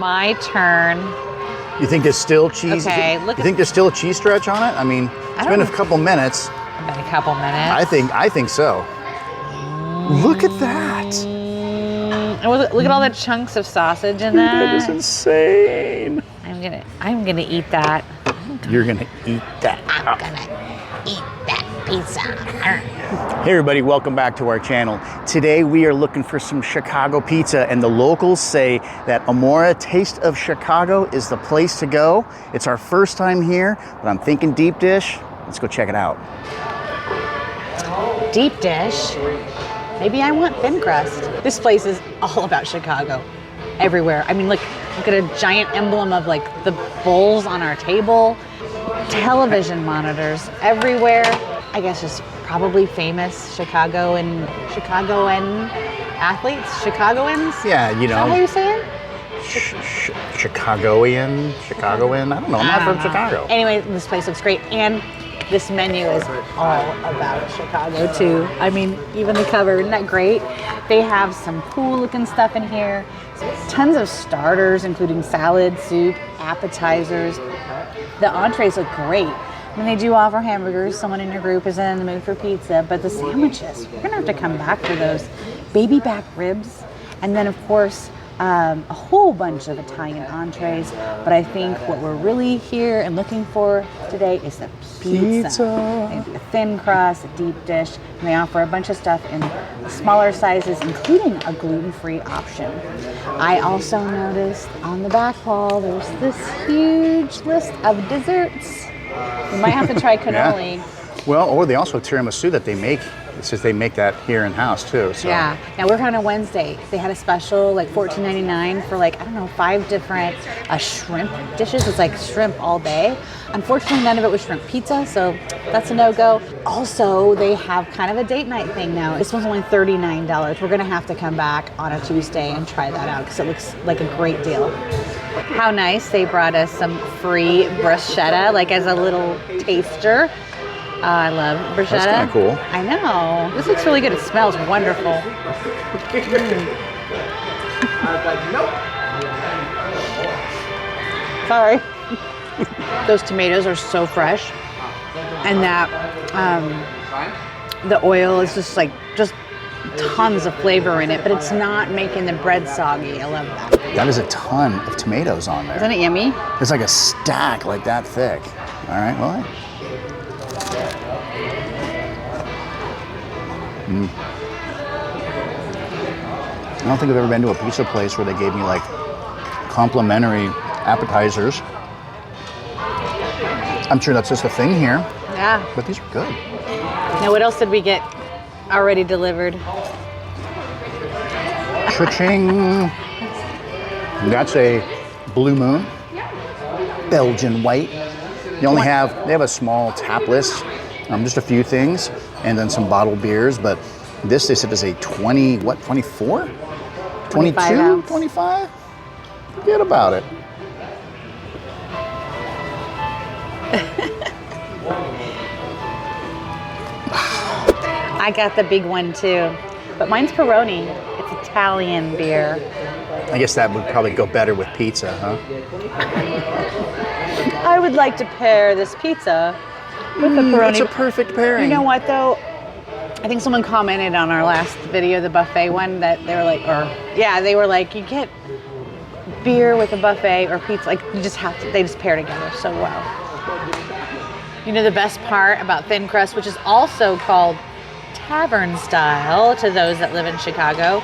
My turn. You think there's still cheese? Okay, you think there's still a cheese stretch on it? I mean, it's been a couple minutes. Been a couple minutes. I think so. Look at that. Look at all the chunks of sausage in that. That is insane. I'm gonna eat that. You're gonna eat that. I'm gonna eat that pizza. Hey everybody, welcome back to our channel. Today we are looking for some Chicago pizza, and the locals say that Amore Taste of Chicago is the place to go. It's our first time here, but I'm thinking deep dish. Let's go check it out. Deep dish? Maybe I want thin crust. This place is all about Chicago. Everywhere. I mean, look at a giant emblem of like the bowls on our table. Television monitors everywhere. I guess just probably famous Chicagoan athletes, Chicagoans? Yeah, you know. Is that how you say it? Chicagoan? I don't know, I'm not from Chicago. Anyway, this place looks great, and this menu is all about Chicago too. I mean, even the cover, isn't that great? They have some cool looking stuff in here. Tons of starters, including salad, soup, appetizers. The entrees look great. I mean, they do offer hamburgers. Someone in your group is in the mood for pizza, but the sandwiches, we're gonna have to come back for those. Baby back ribs, and then of course, a whole bunch of Italian entrees. But I think what we're really here and looking for today is the pizza. A thin crust, a deep dish, and they offer a bunch of stuff in smaller sizes, including a gluten-free option. I also noticed on the back wall, there's this huge list of desserts. We might have to try cannoli. Yeah. Well, or they also have tiramisu that they make. It says they make that here in-house too. So. Yeah. Now we're on a Wednesday. They had a special, like $14.99 for like, I don't know, 5 different shrimp dishes. It's like shrimp all day. Unfortunately, none of it was shrimp pizza, so that's a no-go. Also, they have kind of a date night thing now. This one's only $39. We're gonna have to come back on a Tuesday and try that out because it looks like a great deal. How nice, they brought us some free bruschetta, like as a little taster. I love bruschetta. That's kind of cool. I know. This looks really good. It smells wonderful. Sorry. Those tomatoes are so fresh. And that the oil is just tons of flavor in it, but it's not making the bread soggy. I love that. That is a ton of tomatoes on there. Isn't it yummy? It's like a stack like that thick. All right, well. I don't think I've ever been to a pizza place where they gave me like complimentary appetizers. I'm sure that's just a thing here. Yeah. But these are good. Now, what else did we get already delivered? Cha-ching. That's a Blue Moon, Belgian white. They have a small tap list, just a few things, and then some bottled beers. But this, they said, is a 24? 22? 25? Forget about it. I got the big one too, but mine's Peroni. It's Italian beer. I guess that would probably go better with pizza, huh? I would like to pair this pizza with the Peroni. It's a perfect pairing. You know what though? I think someone commented on our last video, the buffet one, that they were like, you get beer with a buffet or pizza, like you just have to, they just pair together so well. You know the best part about thin crust, which is also called Tavern Style to those that live in Chicago,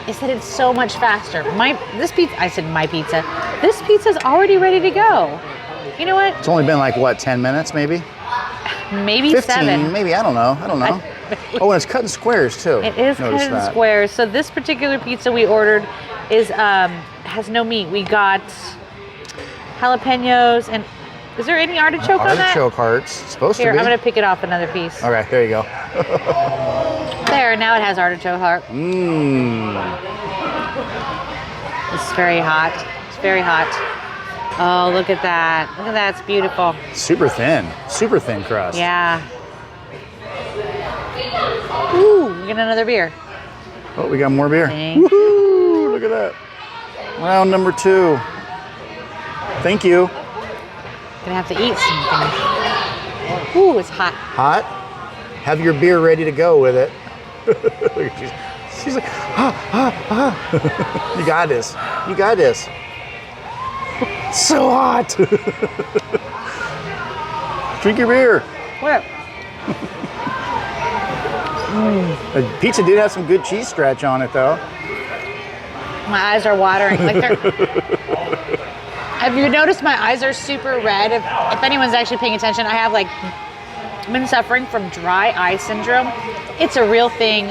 is that it's so much faster. This pizza is already ready to go. You know what? It's only been like, what, 10 minutes maybe? Maybe 15, 7. Maybe, I don't know. Oh, and it's cut in squares too. It is cut in squares. So this particular pizza we ordered has no meat. We got jalapenos and is there any artichoke on that? Artichoke hearts. It's supposed to be. I'm going to pick it off another piece. Okay, there you go. There, now it has artichoke heart. It's very hot. It's very hot. Oh, look at that. Look at that. It's beautiful. Super thin crust. Yeah. Ooh, we get another beer. Oh, we got more beer. Thank Woohoo! Look at that. Round number 2. Thank you. Gonna have to eat something. Ooh, it's hot. Hot? Have your beer ready to go with it. She's like, You got this. You got this. So hot. Drink your beer. What? The pizza did have some good cheese stretch on it, though. My eyes are watering. Like they're. Have you noticed my eyes are super red? If anyone's actually paying attention, I have like been suffering from dry eye syndrome. It's a real thing.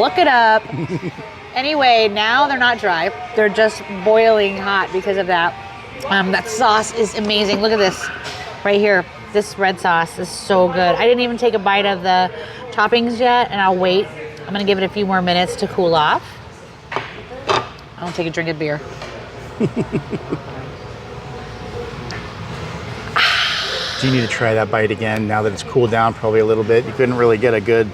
Look it up. Anyway, now they're not dry. They're just boiling hot because of that. That sauce is amazing. Look at this right here. This red sauce is so good. I didn't even take a bite of the toppings yet, and I'll wait. I'm gonna give it a few more minutes to cool off. I'll take a drink of beer. Do you need to try that bite again now that it's cooled down probably a little bit? You couldn't really get a good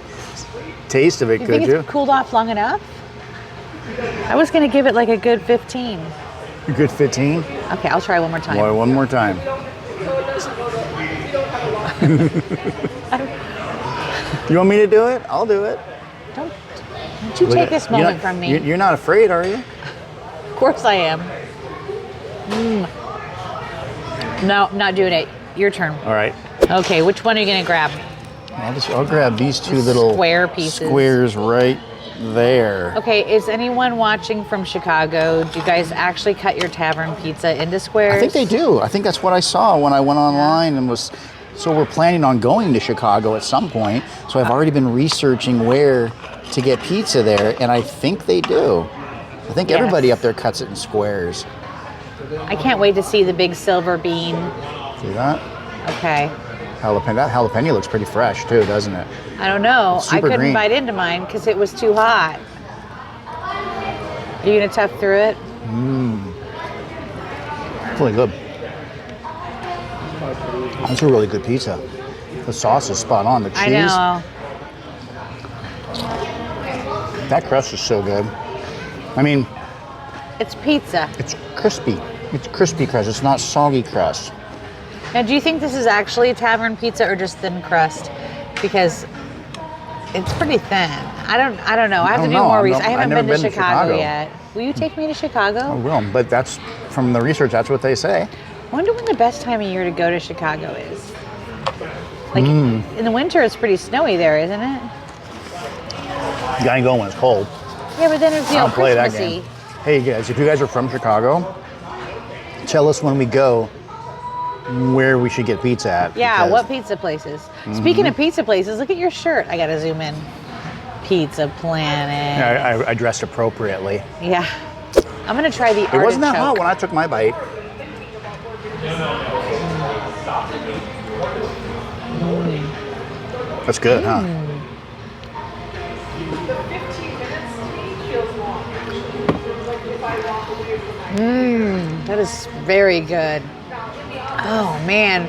taste of it, could you? You think it's cooled off long enough? I was gonna give it like a good 15. A good 15? Okay, I'll try one more time. Boy, one more time. You want me to do it? I'll do it. Don't you take this moment from me. You're not afraid, are you? Of course I am. No, I'm not doing it. Your turn. All right. Okay, which one are you gonna grab? I'll grab these two little square pieces. Squares right there. Okay, is anyone watching from Chicago? Do you guys actually cut your tavern pizza into squares? I think they do. I think that's what I saw when I went online and was. So we're planning on going to Chicago at some point. So I've already been researching where to get pizza there, and I think they do. I think everybody up there cuts it in squares. I can't wait to see the big silver bean. See that? Okay. That jalapeno looks pretty fresh too, doesn't it? I don't know. I couldn't green. bite into mine because it was too hot. Are you gonna tough through it? It's really good. That's a really good pizza. The sauce is spot on. The cheese. I know. That crust is so good. I mean, It's pizza. it's crispy. It's crispy crust. It's not soggy crust. Now, do you think this is actually tavern pizza or just thin crust? Because it's pretty thin. I don't know. I have to do more research. I haven't been to Chicago yet. Will you take me to Chicago? I will, but that's from the research. That's what they say. I wonder when the best time of year to go to Chicago is. Like in the winter, it's pretty snowy there, isn't it? You gotta go when it's cold. Yeah, but then it's I don't play that Christmassy. game. Hey guys, if you guys are from Chicago, tell us when we go where we should get pizza at. Yeah, because- what pizza places? Speaking of pizza places, look at your shirt. I gotta zoom in. Pizza Planet. Yeah, I dressed appropriately. Yeah. I'm gonna try the It wasn't that hot artichoke. when I took my bite. That's good, huh? That is very good. Oh man.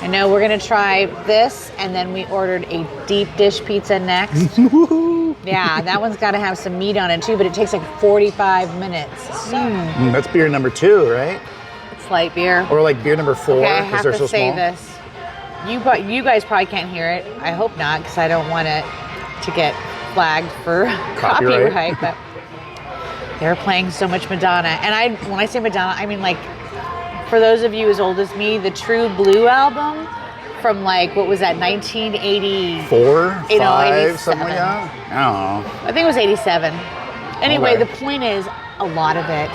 I know we're gonna try this, and then we ordered a deep dish pizza next. Yeah, that one's gotta have some meat on it too, but it takes like 45 minutes. That's beer number 2, right? It's light beer. Or like beer number 4 Okay, I because have they're to so say small. this. You guys probably can't hear it. I hope not, because I don't want it to get flagged for copyright. But they're playing so much Madonna, and when I say Madonna, I mean like for those of you as old as me, the True Blue album from like what was that 1980? 4, 5, 87. something like that? I don't know. I think it was 87. Anyway, Okay. the point is a lot of it.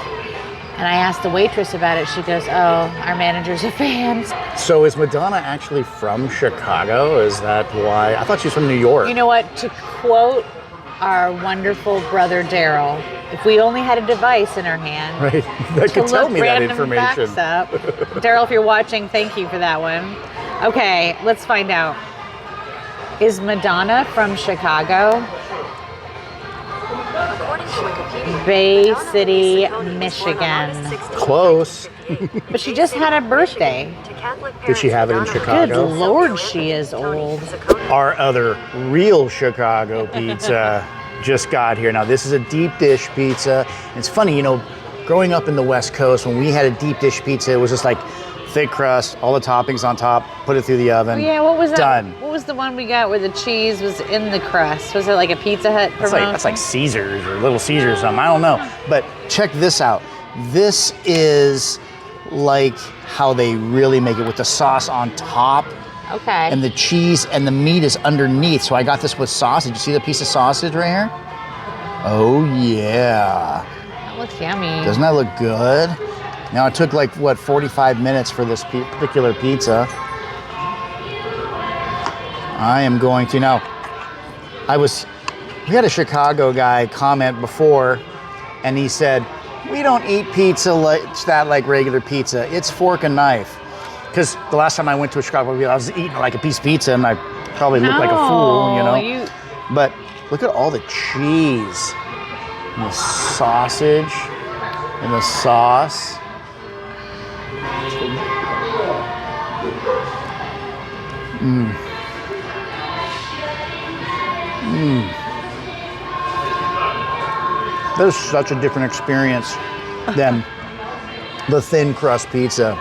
And I asked the waitress about it. She goes, "Oh, our manager's a fan." So is Madonna actually from Chicago? Is that why? I thought she was from New York. You know what? To quote our wonderful brother Daryl, if we only had a device in our hand Right, that to could tell look me that random information. facts up. Daryl, if you're watching, thank you for that one. Okay, let's find out. Is Madonna from Chicago? Bay City, Michigan. Close. But she just had a birthday. Did she have it in Good Chicago? Lord, she is old. Our other real Chicago pizza just got here. Now this is a deep dish pizza. It's funny, growing growing up in the West Coast, when we had a deep dish pizza, it was just like thick crust, all the toppings on top, put it through the oven. Yeah, what was that? Done. What was the one we got where the cheese was in the crust? Was it like a Pizza Hut promotion? That's like Caesars or Little Caesars or something. I don't know. But check this out. This is like how they really make it with the sauce on top. Okay. And the cheese and the meat is underneath. So I got this with sausage. You see the piece of sausage right here? Oh, yeah. That looks yummy. Doesn't that look good? Now it took like, what, 45 minutes for this particular pizza. I am going to, now, we had a Chicago guy comment before, and he said, we don't eat pizza like regular pizza. It's fork and knife. Because the last time I went to a Chicago, I was eating like a piece of pizza, and I probably looked like a fool, you know? But look at all the cheese, and the sausage, and the sauce. That is such a different experience than the thin crust pizza.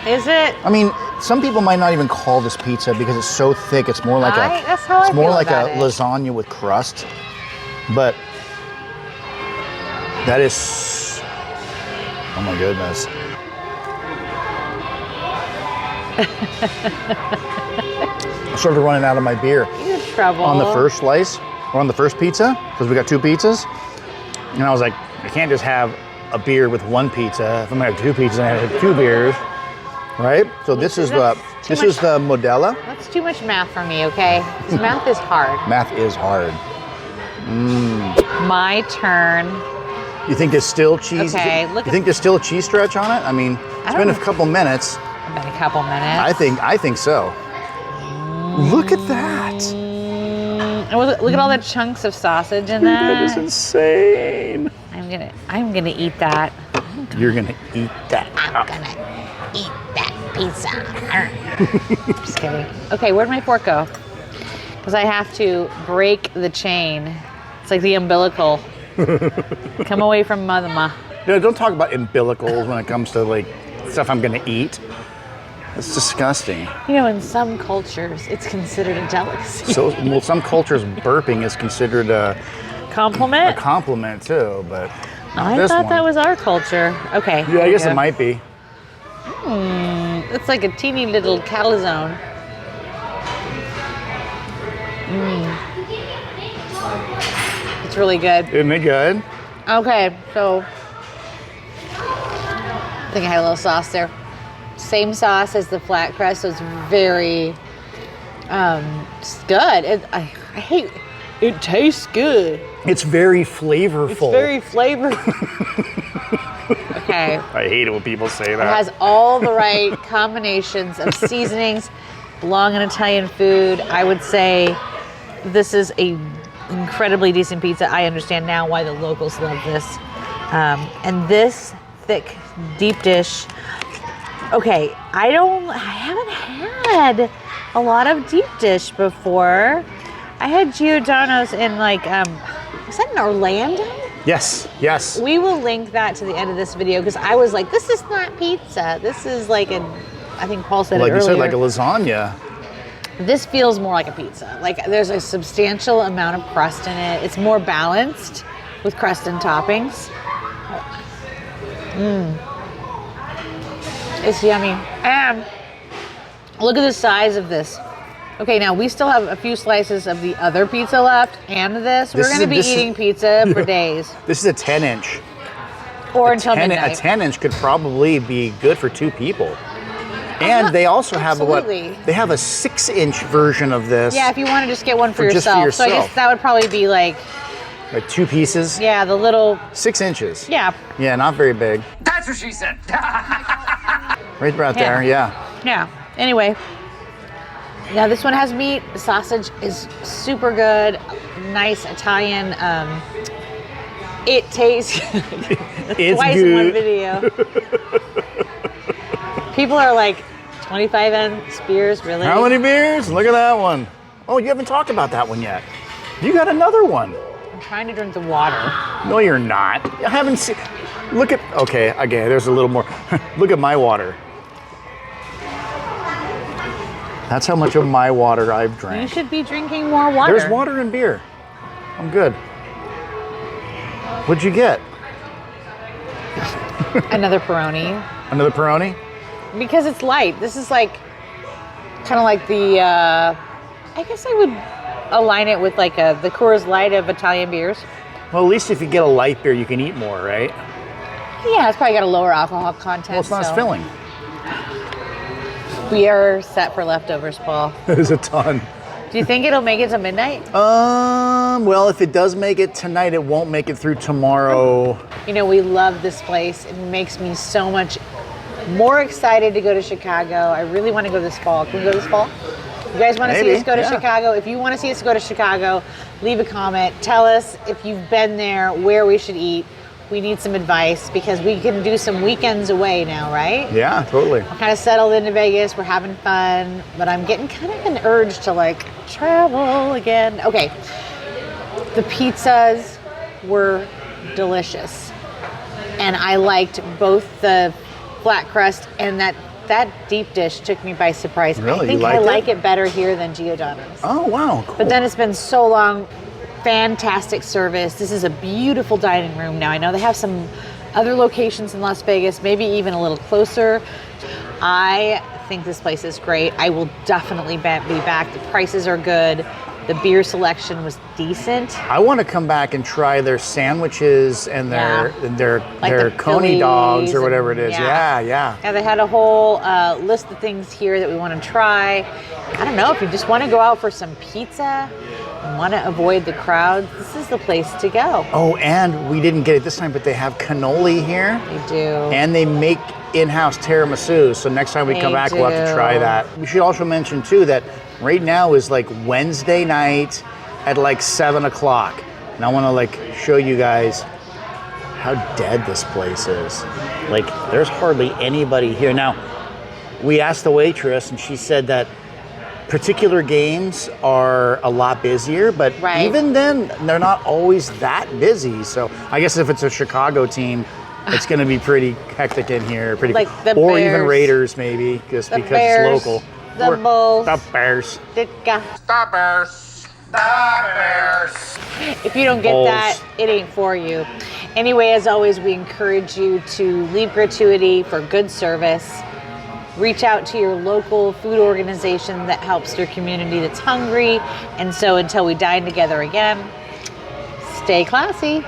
Is it? I mean, some people might not even call this pizza because it's so thick. It's more like that's how I feel about it. Lasagna with crust. But that is, oh my goodness. I started running out of my beer. You're in trouble. On the first slice, or on the first pizza, because we got 2 pizzas. And I was like, I can't just have a beer with 1 pizza. If I'm gonna have 2 pizzas, I have 2 beers, right? So this is the Modella. That's too much math for me, okay? Because math is hard. Math is hard. My turn. You think there's still cheese? Okay, you think there's still a cheese stretch on it? I mean, it's been a couple minutes. It's been a couple minutes. I think so. Look at that. Look at all the chunks of sausage in that. That is insane. I'm gonna eat that. You're gonna eat that. I'm gonna eat that pizza. Just kidding. Okay, where'd my fork go? Because I have to break the chain. It's like the umbilical. Come away from mama. Yeah, don't talk about umbilicals when it comes to like stuff I'm gonna eat. It's disgusting. You know, in some cultures, it's considered a delicacy. So, well, some cultures burping is considered a compliment. A compliment too, but I thought that was our culture. Okay. Yeah, I guess it might be. It's like a teeny little calzone. It's really good. Isn't it good? Okay, so I think I had a little sauce there. Same sauce as the flat crust, so it's very it's good. It tastes good. It's very flavorful. It's very flavorful. Okay. I hate it when people say that. It has all the right combinations of seasonings, belong in Italian food. I would say this is a incredibly decent pizza. I understand now why the locals love this. And this thick, deep dish. Okay, I haven't had a lot of deep dish before. I had Giordano's in was that in Orlando? Yes, yes. We will link that to the end of this video because I was like, this is not pizza. This is like I think Paul said it earlier. Like you said, like a lasagna. This feels more like a pizza. Like there's a substantial amount of crust in it. It's more balanced with crust and toppings. It's yummy. And look at the size of this. Okay, now we still have a few slices of the other pizza left and this. We're going to be eating pizza for days. This is a 10-inch. Or until midnight. A 10-inch could probably be good for 2 people. And they also have they have a 6-inch version of this. Yeah, if you want to just get one for yourself. Just for yourself. So I guess that would probably be like 2 pieces. Yeah, the little 6 inches. Yeah. Yeah, not very big. That's what she said. Right about there, yeah. Yeah. Anyway, now this one has meat. The sausage is super good. Nice Italian. It tastes it's twice good. in one video. People are like 25 ounce beers, really? How many beers? Look at that one. Oh, you haven't talked about that one yet. You got another one. I'm trying to drink the water. No, you're not. I haven't seen. Look at, okay, again, there's a little more. Look at my water. That's how much of my water I've drank. You should be drinking more water. There's water and beer. I'm good. What'd you get? Another Peroni. Another Peroni? Because it's light. This is like, kind of like the, I guess I would align it with like the Coors Light of Italian beers. Well, at least if you get a light beer, you can eat more, right? Yeah, it's probably got a lower alcohol content. Well, it's not as filling. We are set for leftovers, Paul. There's a ton. Do you think it'll make it to midnight? Well, if it does make it tonight, it won't make it through tomorrow. You know, we love this place. It makes me so much more excited to go to Chicago. I really want to go this fall. Can we go this fall? You guys want to see us go to Chicago? If you want to see us go to Chicago, leave a comment. Tell us if you've been there, where we should eat. We need some advice because we can do some weekends away now, right? Yeah, totally. We're kind of settled into Vegas. We're having fun, but I'm getting kind of an urge to like travel again. Okay, the pizzas were delicious, and I liked both the flat crust and that deep dish took me by surprise. Really? I think I like it better here than Giordano's. Oh, wow, cool. But then it's been so long. Fantastic service. This is a beautiful dining room now. I know they have some other locations in Las Vegas, maybe even a little closer. I think this place is great. I will definitely be back. The prices are good. The beer selection was decent. I want to come back and try their sandwiches and their coney dogs or whatever it is. Yeah. Yeah, they had a whole list of things here that we want to try. I don't know, if you just want to go out for some pizza and want to avoid the crowds, this is the place to go. Oh, and we didn't get it this time, but they have cannoli here. They do. And they make in-house tiramisu. So next time we come back, we'll have to try that. We should also mention too that right now is like Wednesday night at like 7 o'clock. And I want to like show you guys how dead this place is. Like there's hardly anybody here. Now, we asked the waitress and she said that particular games are a lot busier, but even then they're not always that busy. So I guess if it's a Chicago team, it's going to be pretty hectic in here, like the or Bears. Even Raiders maybe, just because Bears, it's local. The Bulls. The Bears. The Bears. The Bears. If you don't get that, it ain't for you. Anyway, as always, we encourage you to leave gratuity for good service. Reach out to your local food organization that helps their community that's hungry. And so until we dine together again, stay classy.